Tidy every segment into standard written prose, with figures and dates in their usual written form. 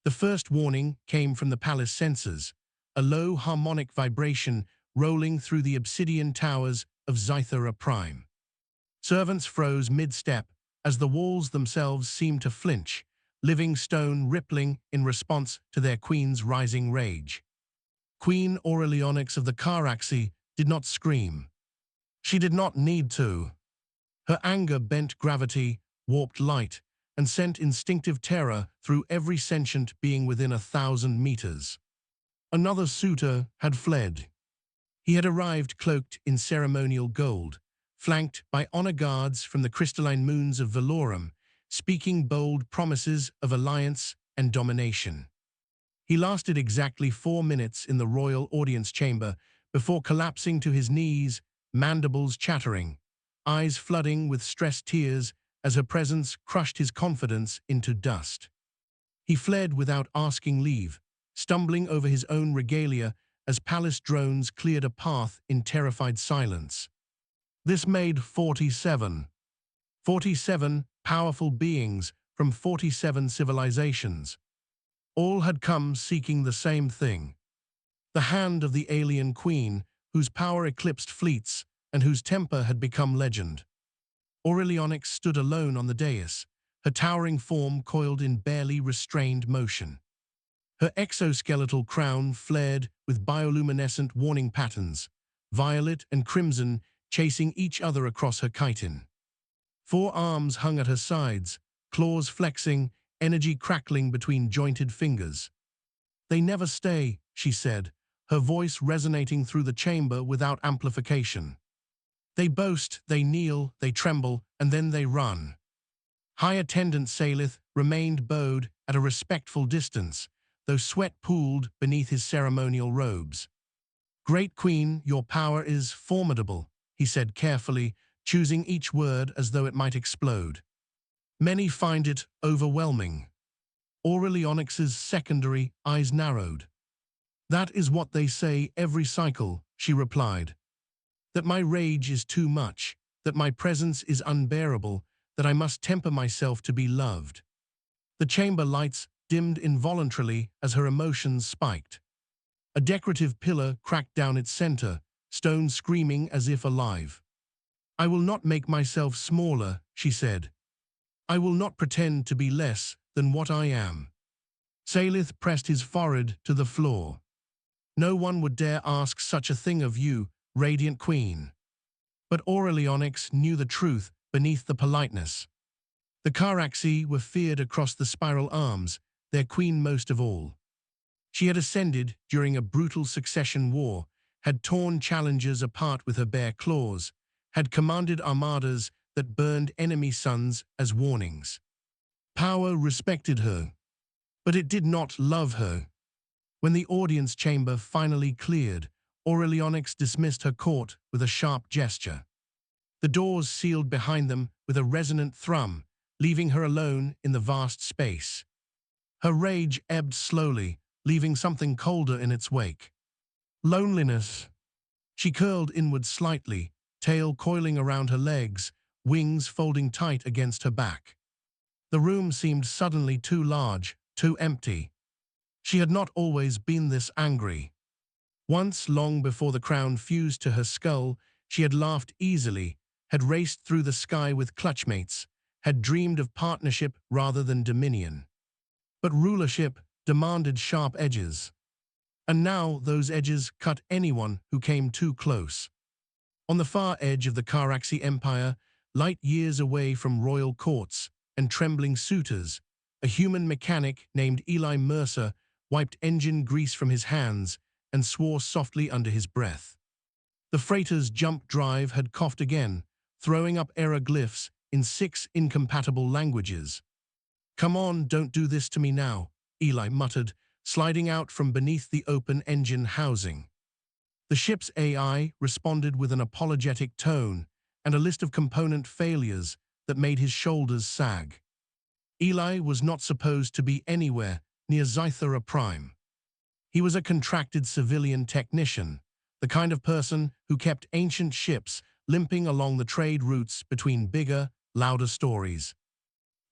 The first warning came from the palace sensors, a low harmonic vibration rolling through the obsidian towers of Suitor Prime. Servants froze mid-step as the walls themselves seemed to flinch, living stone rippling in response to their queen's rising rage. Queen Aurelionyx of the Galaxies did not scream. She did not need to. Her anger bent gravity, warped light, and sent instinctive terror through every sentient being within 1,000 meters. Another suitor had fled. He had arrived cloaked in ceremonial gold, flanked by honor guards from the crystalline moons of Valorum, speaking bold promises of alliance and domination. He lasted exactly 4 minutes in the royal audience chamber before collapsing to his knees, mandibles chattering, eyes flooding with stressed tears as her presence crushed his confidence into dust. He fled without asking leave, stumbling over his own regalia as palace drones cleared a path in terrified silence. This made 47 powerful beings from 47 civilizations. All had come seeking the same thing: the hand of the alien queen, whose power eclipsed fleets and whose temper had become legend. Aurelionyx stood alone on the dais, her towering form coiled in barely restrained motion. Her exoskeletal crown flared with bioluminescent warning patterns, violet and crimson chasing each other across her chitin. 4 arms hung at her sides, claws flexing, energy crackling between jointed fingers. "They never stay," she said, her voice resonating through the chamber without amplification. "They boast, they kneel, they tremble, and then they run." High Attendant Salith remained bowed at a respectful distance, though sweat pooled beneath his ceremonial robes. "Great Queen, your power is formidable," he said carefully, choosing each word as though it might explode. "Many find it overwhelming." Aurelionyx's secondary eyes narrowed. "That is what they say every cycle," she replied. "That my rage is too much, that my presence is unbearable, that I must temper myself to be loved." The chamber lights dimmed involuntarily as her emotions spiked. A decorative pillar cracked down its center, stone screaming as if alive. "I will not make myself smaller," she said. "I will not pretend to be less than what I am." Salith pressed his forehead to the floor. "No one would dare ask such a thing of you, Radiant Queen." But Aurelionyx knew the truth beneath the politeness. The Galaxies were feared across the spiral arms, their queen most of all. She had ascended during a brutal succession war, had torn challengers apart with her bare claws, had commanded armadas that burned enemy suns as warnings. Power respected her, but it did not love her. When the audience chamber finally cleared, Aurelionyx dismissed her court with a sharp gesture. The doors sealed behind them with a resonant thrum, leaving her alone in the vast space. Her rage ebbed slowly, leaving something colder in its wake. Loneliness. She curled inward slightly, tail coiling around her legs, wings folding tight against her back. The room seemed suddenly too large, too empty. She had not always been this angry. Once, long before the crown fused to her skull, she had laughed easily, had raced through the sky with clutchmates, had dreamed of partnership rather than dominion. But rulership demanded sharp edges. And now those edges cut anyone who came too close. On the far edge of the Galaxy Empire, light years away from royal courts and trembling suitors, a human mechanic named Eli Mercer wiped engine grease from his hands and swore softly under his breath. The freighter's jump drive had coughed again, throwing up error glyphs in 6 incompatible languages. "Come on, don't do this to me now," Eli muttered, sliding out from beneath the open engine housing. The ship's AI responded with an apologetic tone and a list of component failures that made his shoulders sag. Eli was not supposed to be anywhere near Suitor Prime. He was a contracted civilian technician, the kind of person who kept ancient ships limping along the trade routes between bigger, louder stories.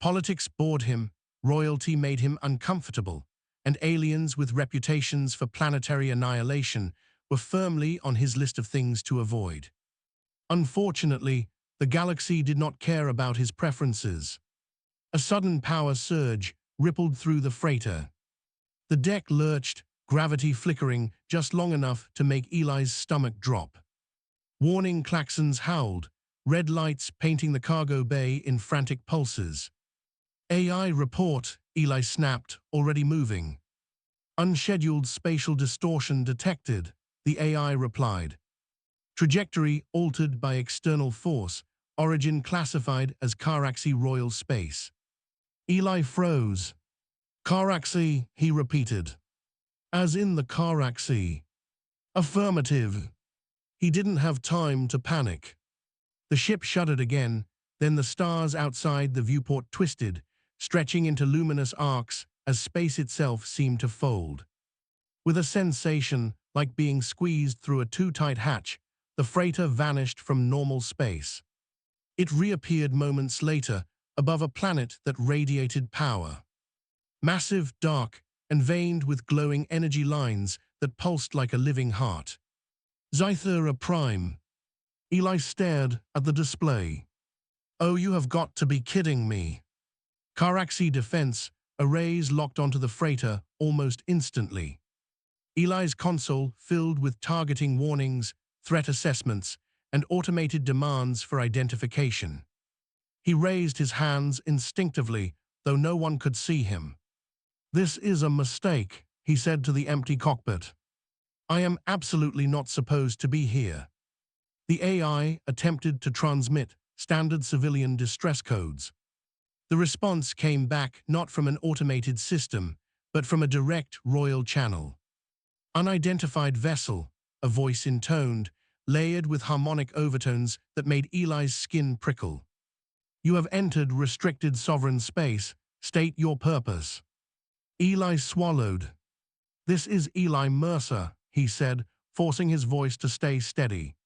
Politics bored him, royalty made him uncomfortable, and aliens with reputations for planetary annihilation were firmly on his list of things to avoid. Unfortunately, the galaxy did not care about his preferences. A sudden power surge rippled through the freighter. The deck lurched, gravity flickering just long enough to make Eli's stomach drop. Warning klaxons howled, red lights painting the cargo bay in frantic pulses. AI report, Eli snapped, already moving. Unscheduled spatial distortion detected, the AI replied. Trajectory altered by external force, origin classified as Caraxi Royal Space. Eli froze. Caraxi, he repeated. As in the Caraxi. Affirmative. He didn't have time to panic. The ship shuddered again, then the stars outside the viewport twisted, stretching into luminous arcs as space itself seemed to fold. With a sensation like being squeezed through a too-tight hatch, the freighter vanished from normal space. It reappeared moments later, above a planet that radiated power. Massive, dark, and veined with glowing energy lines that pulsed like a living heart. Zythera Prime. Eli stared at the display. Oh, you have got to be kidding me. Caraxi defense arrays locked onto the freighter almost instantly. Eli's console filled with targeting warnings, threat assessments, and automated demands for identification. He raised his hands instinctively, though no one could see him. This is a mistake, he said to the empty cockpit. I am absolutely not supposed to be here. The AI attempted to transmit standard civilian distress codes. The response came back not from an automated system, but from a direct royal channel. Unidentified vessel, a voice intoned, layered with harmonic overtones that made Eli's skin prickle. You have entered restricted sovereign space. State your purpose. Eli swallowed. This is Eli Mercer, he said, forcing his voice to stay steady.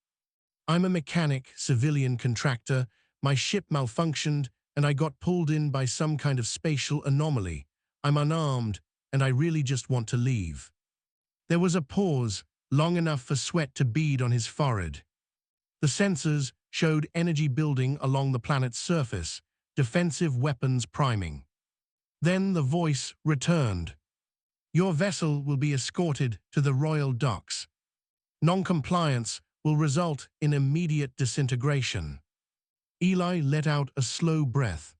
I'm a mechanic, civilian contractor. My ship malfunctioned, and I got pulled in by some kind of spatial anomaly. I'm unarmed, and I really just want to leave. There was a pause, long enough for sweat to bead on his forehead. The sensors showed energy building along the planet's surface, defensive weapons priming. Then the voice returned. Your vessel will be escorted to the royal docks. Non-compliance will result in immediate disintegration. Eli let out a slow breath.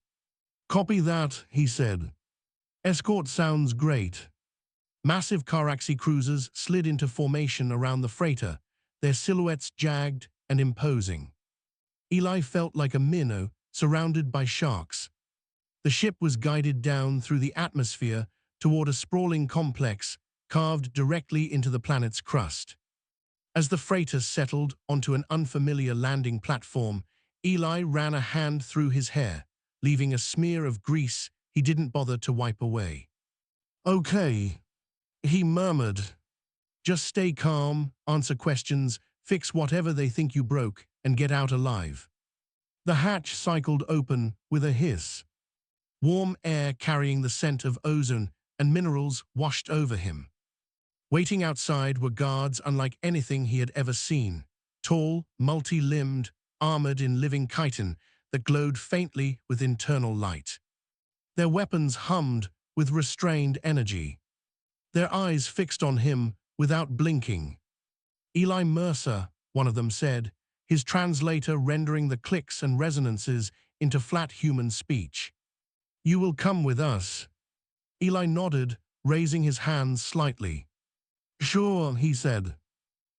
Copy that, he said. Escort sounds great. Massive Caraxi cruisers slid into formation around the freighter, their silhouettes jagged and imposing. Eli felt like a minnow surrounded by sharks. The ship was guided down through the atmosphere toward a sprawling complex carved directly into the planet's crust. As the freighter settled onto an unfamiliar landing platform, Eli ran a hand through his hair, leaving a smear of grease he didn't bother to wipe away. Okay, he murmured. Just stay calm, answer questions, fix whatever they think you broke, and get out alive. The hatch cycled open with a hiss. Warm air carrying the scent of ozone and minerals washed over him. Waiting outside were guards unlike anything he had ever seen, tall, multi-limbed, armored in living chitin that glowed faintly with internal light. Their weapons hummed with restrained energy. Their eyes fixed on him without blinking. Eli Mercer, one of them said, his translator rendering the clicks and resonances into flat human speech. You will come with us. Eli nodded, raising his hands slightly. Sure, he said.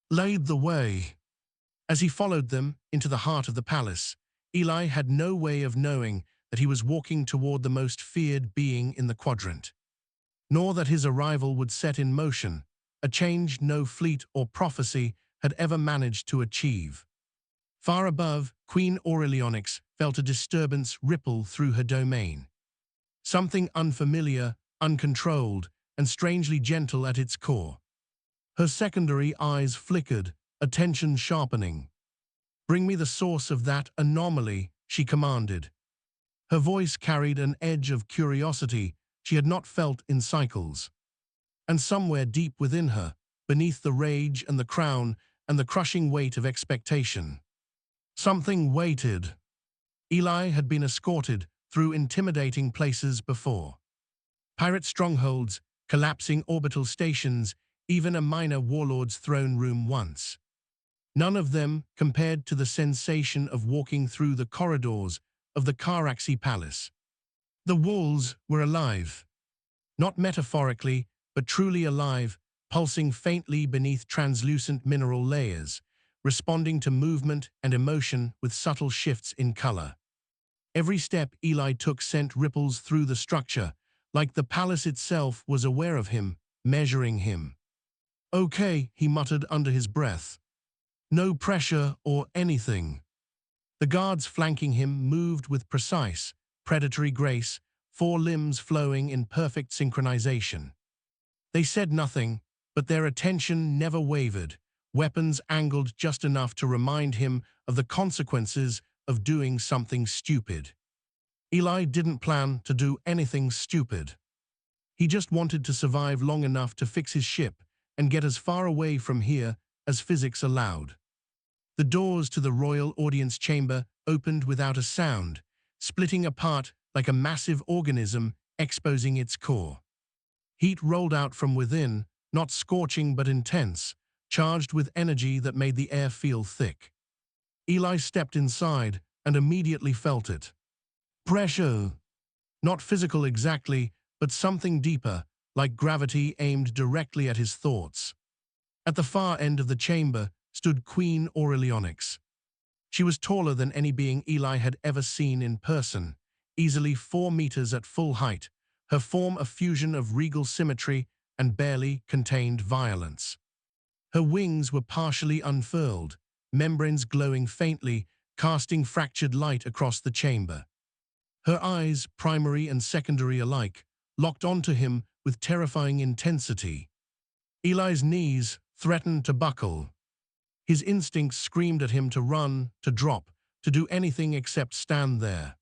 Lead the way. As he followed them into the heart of the palace, Eli had no way of knowing that he was walking toward the most feared being in the quadrant, nor that his arrival would set in motion a change no fleet or prophecy had ever managed to achieve. Far above, Queen Aurelionyx felt a disturbance ripple through her domain. Something unfamiliar, uncontrolled, and strangely gentle at its core. Her secondary eyes flickered, attention sharpening. Bring me the source of that anomaly, she commanded. Her voice carried an edge of curiosity she had not felt in cycles. And somewhere deep within her, beneath the rage and the crown and the crushing weight of expectation, something waited. Eli had been escorted through intimidating places before. Pirate strongholds, collapsing orbital stations, even a minor warlord's throne room once. None of them compared to the sensation of walking through the corridors of the Caraxi Palace. The walls were alive. Not metaphorically, but truly alive, pulsing faintly beneath translucent mineral layers, responding to movement and emotion with subtle shifts in color. Every step Eli took sent ripples through the structure, like the palace itself was aware of him, measuring him. "Okay," he muttered under his breath. "No pressure or anything." The guards flanking him moved with precise, predatory grace, four limbs flowing in perfect synchronization. They said nothing, but their attention never wavered, weapons angled just enough to remind him of the consequences of doing something stupid. Eli didn't plan to do anything stupid. He just wanted to survive long enough to fix his ship and get as far away from here as physics allowed. The doors to the royal audience chamber opened without a sound, splitting apart like a massive organism exposing its core. Heat rolled out from within, not scorching but intense, charged with energy that made the air feel thick. Eli stepped inside and immediately felt it. Pressure. Not physical exactly, but something deeper, like gravity aimed directly at his thoughts. At the far end of the chamber stood Queen Aurelionyx. She was taller than any being Eli had ever seen in person, easily 4 meters at full height, her form a fusion of regal symmetry and barely contained violence. Her wings were partially unfurled, membranes glowing faintly, casting fractured light across the chamber. Her eyes, primary and secondary alike, locked onto him with terrifying intensity. Eli's knees threatened to buckle. His instincts screamed at him to run, to drop, to do anything except stand there.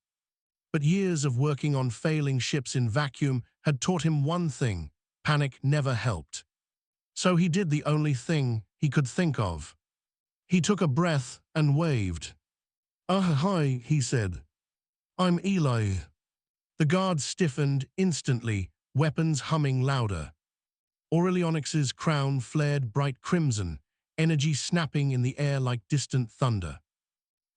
But years of working on failing ships in vacuum had taught him one thing: panic never helped. So he did the only thing he could think of. He took a breath and waved. "Hi," he said. "I'm Eli." The guards stiffened instantly, weapons humming louder. Aurelionyx's crown flared bright crimson, energy snapping in the air like distant thunder.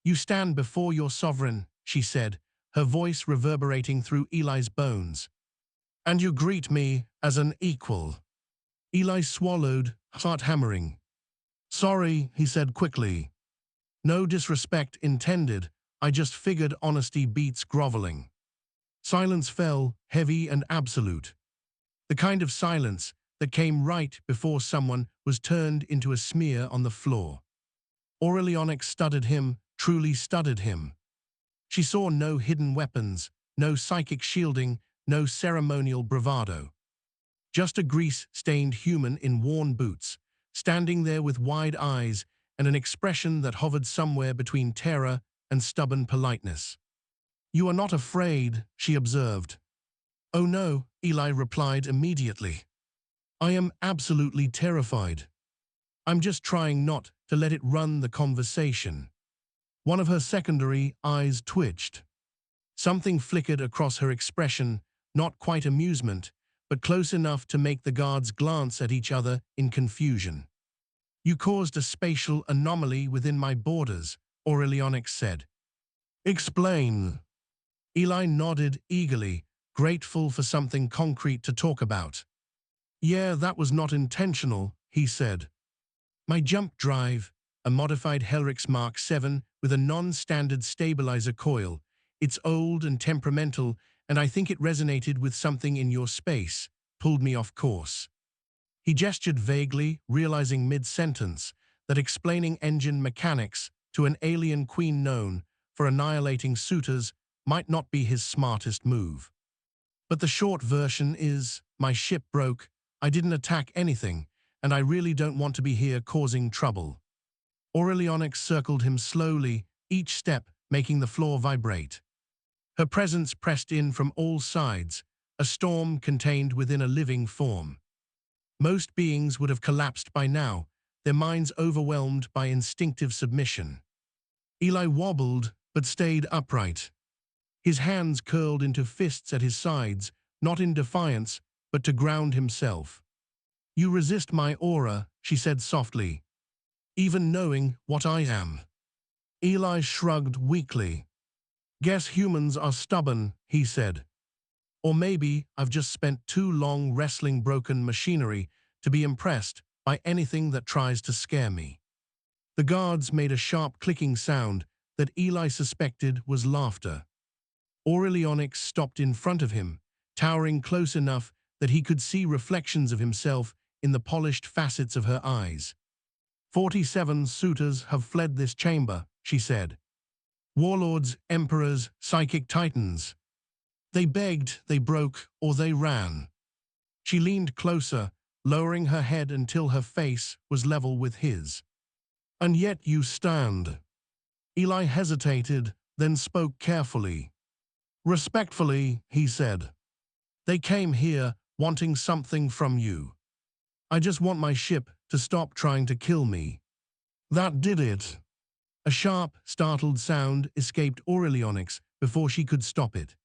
"You stand before your sovereign," she said, her voice reverberating through Eli's bones. "And you greet me as an equal." Eli swallowed, heart hammering. "Sorry," he said quickly. "No disrespect intended, I just figured honesty beats groveling." Silence fell, heavy and absolute. The kind of silence that came right before someone was turned into a smear on the floor. Aurelionyx studied him, truly studied him. She saw no hidden weapons, no psychic shielding, no ceremonial bravado. Just a grease-stained human in worn boots, standing there with wide eyes and an expression that hovered somewhere between terror and stubborn politeness. "You are not afraid," she observed. "Oh no," Eli replied immediately. "I am absolutely terrified. I'm just trying not to let it run the conversation." One of her secondary eyes twitched. Something flickered across her expression, not quite amusement, but close enough to make the guards glance at each other in confusion. "You caused a spatial anomaly within my borders," Aurelionyx said. "Explain." Eli nodded eagerly, grateful for something concrete to talk about. "Yeah, that was not intentional," he said. "My jump drive, a modified Helrix Mark 7 with a non-standard stabilizer coil. It's old and temperamental, and I think it resonated with something in your space, pulled me off course." He gestured vaguely, realizing mid-sentence that explaining engine mechanics to an alien queen known for annihilating suitors might not be his smartest move. But the short version is, my ship broke, I didn't attack anything, and I really don't want to be here causing trouble. Aurelionyx circled him slowly, each step making the floor vibrate. Her presence pressed in from all sides, a storm contained within a living form. Most beings would have collapsed by now, their minds overwhelmed by instinctive submission. Eli wobbled, but stayed upright. His hands curled into fists at his sides, not in defiance, but to ground himself. "You resist my aura," she said softly, "even knowing what I am." Eli shrugged weakly. "Guess humans are stubborn," he said. "Or maybe I've just spent too long wrestling broken machinery to be impressed by anything that tries to scare me." The guards made a sharp clicking sound that Eli suspected was laughter. Aurelionics stopped in front of him, towering close enough that he could see reflections of himself in the polished facets of her eyes. 47 suitors have fled this chamber," she said. "Warlords, emperors, psychic titans. They begged, they broke, or they ran." She leaned closer, lowering her head until her face was level with his. "And yet you stand." Eli hesitated, then spoke carefully. "Respectfully," he said. "They came here wanting something from you. I just want my ship to stop trying to kill me." That did it. A sharp, startled sound escaped Aurelionics before she could stop it.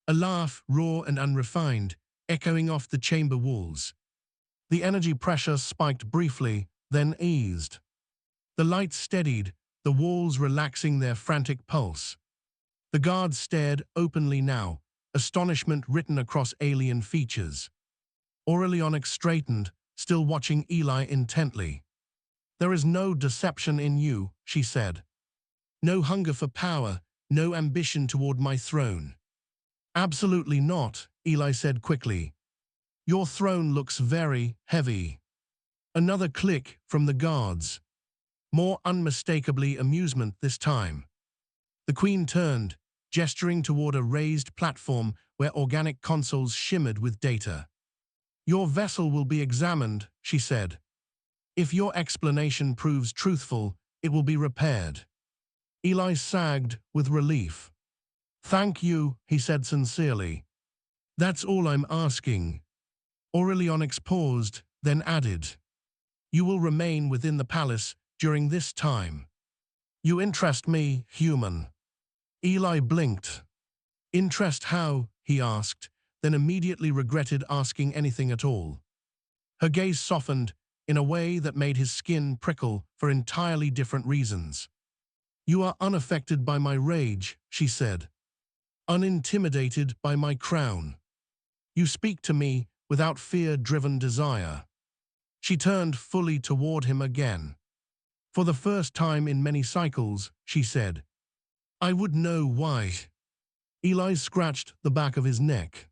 A laugh, raw and unrefined, echoing off the chamber walls. The energy pressure spiked briefly, then eased. The lights steadied, the walls relaxing their frantic pulse. The guards stared openly now, astonishment written across alien features. Aurelionics straightened, still watching Eli intently. "There is no deception in you," she said. "No hunger for power, no ambition toward my throne." "Absolutely not," Eli said quickly. "Your throne looks very heavy." Another click from the guards. More unmistakably amusement this time. The Queen turned, gesturing toward a raised platform where organic consoles shimmered with data. "Your vessel will be examined," she said. "If your explanation proves truthful, it will be repaired." Eli sagged with relief. "Thank you," he said sincerely. "That's all I'm asking." Aurelionics paused, then added, "You will remain within the palace during this time." "You interest me, human." Eli blinked. "Interest how?" he asked, then immediately regretted asking anything at all. Her gaze softened in a way that made his skin prickle for entirely different reasons. "You are unaffected by my rage," she said. "Unintimidated by my crown. You speak to me without fear-driven desire." She turned fully toward him again. "For the first time in many cycles," she said. "I would know why." Eli scratched the back of his neck.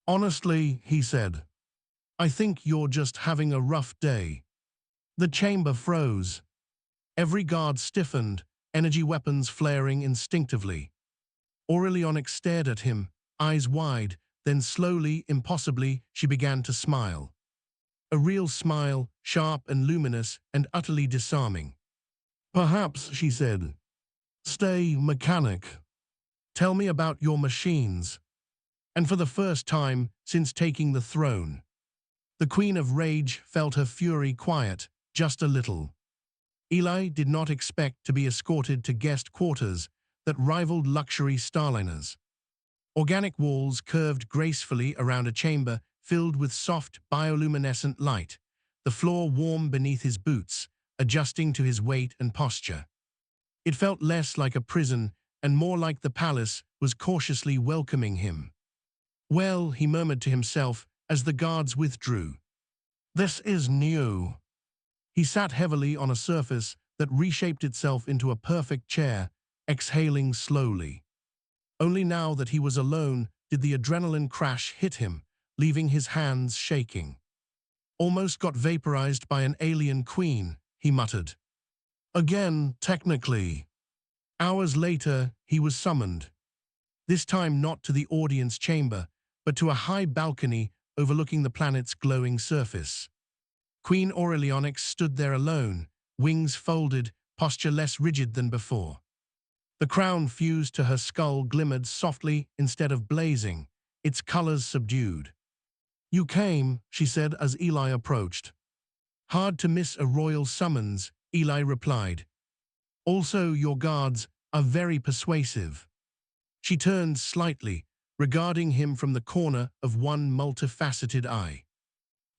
"Honestly," he said, "I think you're just having a rough day." The chamber froze. Every guard stiffened, energy weapons flaring instinctively. Aurelionics stared at him, eyes wide, then slowly, impossibly, she began to smile. A real smile, sharp and luminous and utterly disarming. "Perhaps," she said. "Stay, mechanic. Tell me about your machines." And for the first time since taking the throne, the Queen of Rage felt her fury quiet, just a little. Eli did not expect to be escorted to guest quarters that rivaled luxury starliners. Organic walls curved gracefully around a chamber filled with soft, bioluminescent light, the floor warm beneath his boots, adjusting to his weight and posture. It felt less like a prison and more like the palace was cautiously welcoming him. "Well," he murmured to himself as the guards withdrew. "This is new." He sat heavily on a surface that reshaped itself into a perfect chair, exhaling slowly. Only now that he was alone did the adrenaline crash hit him, leaving his hands shaking. "Almost got vaporized by an alien queen," he muttered. "Again, technically." Hours later, he was summoned. This time not to the audience chamber, but to a high balcony overlooking the planet's glowing surface. Queen Aurelionics stood there alone, wings folded, posture less rigid than before. The crown fused to her skull glimmered softly instead of blazing, its colors subdued. You came, she said as Eli approached. Hard to miss a royal summons, Eli replied. Also, your guards are very persuasive. She turned slightly, regarding him from the corner of one multifaceted eye.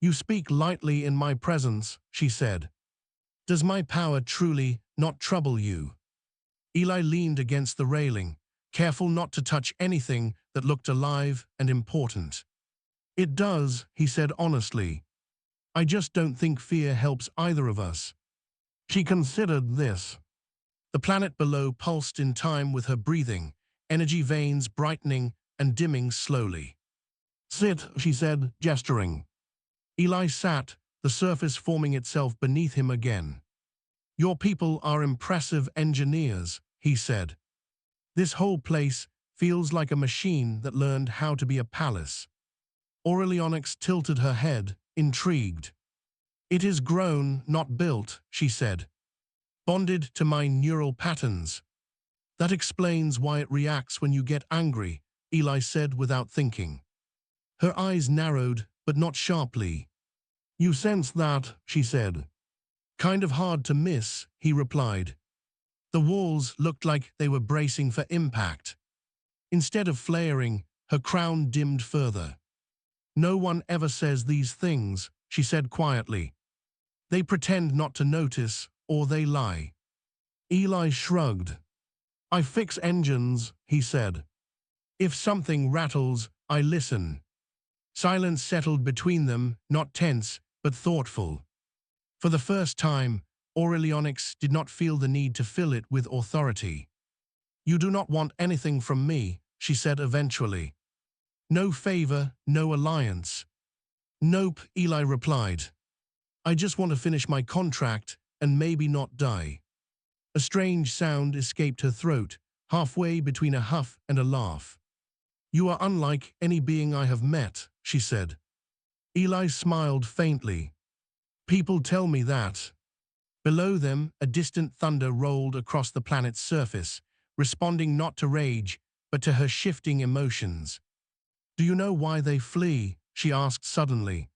You speak lightly in my presence, she said. Does my power truly not trouble you? Eli leaned against the railing, careful not to touch anything that looked alive and important. It does, he said honestly. I just don't think fear helps either of us. She considered this. The planet below pulsed in time with her breathing, energy veins brightening and dimming slowly. Sit, she said, gesturing. Eli sat, the surface forming itself beneath him again. Your people are impressive engineers, he said. This whole place feels like a machine that learned how to be a palace. Aurelionyx tilted her head, intrigued. It is grown, not built, she said. Bonded to my neural patterns. That explains why it reacts when you get angry, Eli said without thinking. Her eyes narrowed, but not sharply. You sense that, she said. Kind of hard to miss, he replied. The walls looked like they were bracing for impact. Instead of flaring, her crown dimmed further. No one ever says these things, she said quietly. They pretend not to notice, or they lie. Eli shrugged. I fix engines, he said. If something rattles, I listen. Silence settled between them, not tense, but thoughtful. For the first time, Aurelionyx did not feel the need to fill it with authority. You do not want anything from me, she said eventually. No favor, no alliance. Nope, Eli replied. I just want to finish my contract and maybe not die. A strange sound escaped her throat, halfway between a huff and a laugh. You are unlike any being I have met, she said. Eli smiled faintly. People tell me that. Below them, a distant thunder rolled across the planet's surface, responding not to rage, but to her shifting emotions. Do you know why they flee? She asked suddenly.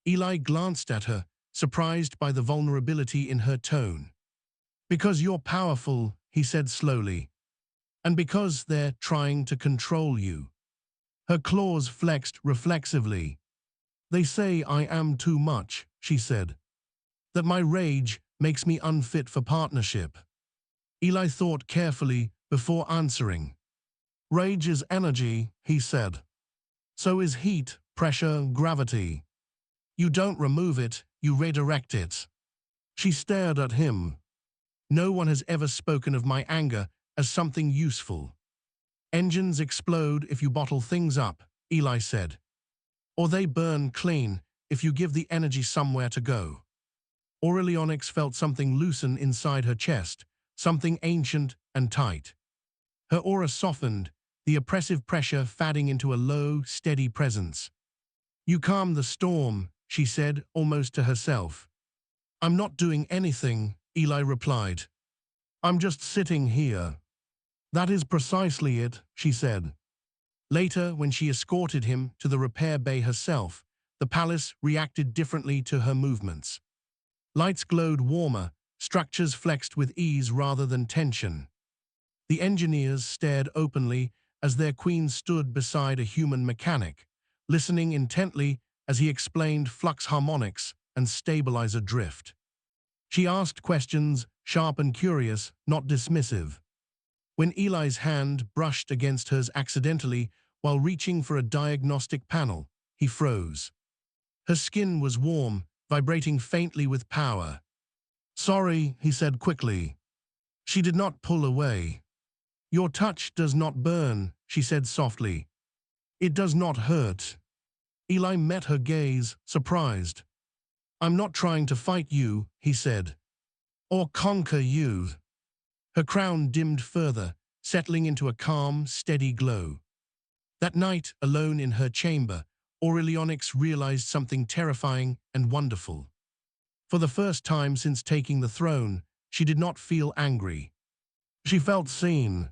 Eli glanced at her, surprised by the vulnerability in her tone. Because you're powerful, he said slowly. And because they're trying to control you. Her claws flexed reflexively. They say I am too much, she said. That my rage makes me unfit for partnership. Eli thought carefully before answering. Rage is energy, he said. So is heat, pressure, gravity. You don't remove it, you redirect it. She stared at him. No one has ever spoken of my anger as something useful. Engines explode if you bottle things up, Eli said. Or they burn clean if you give the energy somewhere to go. Aurelionyx felt something loosen inside her chest, something ancient and tight. Her aura softened, the oppressive pressure fading into a low, steady presence. You calm the storm, she said, almost to herself. I'm not doing anything, Eli replied. I'm just sitting here. That is precisely it, she said. Later, when she escorted him to the repair bay herself, the palace reacted differently to her movements. Lights glowed warmer, structures flexed with ease rather than tension. The engineers stared openly as their queen stood beside a human mechanic, listening intently as he explained flux harmonics and stabilizer drift. She asked questions, sharp and curious, not dismissive. When Eli's hand brushed against hers accidentally while reaching for a diagnostic panel, he froze. Her skin was warm, vibrating faintly with power. Sorry, he said quickly. She did not pull away. Your touch does not burn, she said softly. It does not hurt. Eli met her gaze, surprised. I'm not trying to fight you, he said. Or conquer you. Her crown dimmed further, settling into a calm, steady glow. That night, alone in her chamber, Aurelionyx realized something terrifying and wonderful. For the first time since taking the throne, she did not feel angry. She felt seen.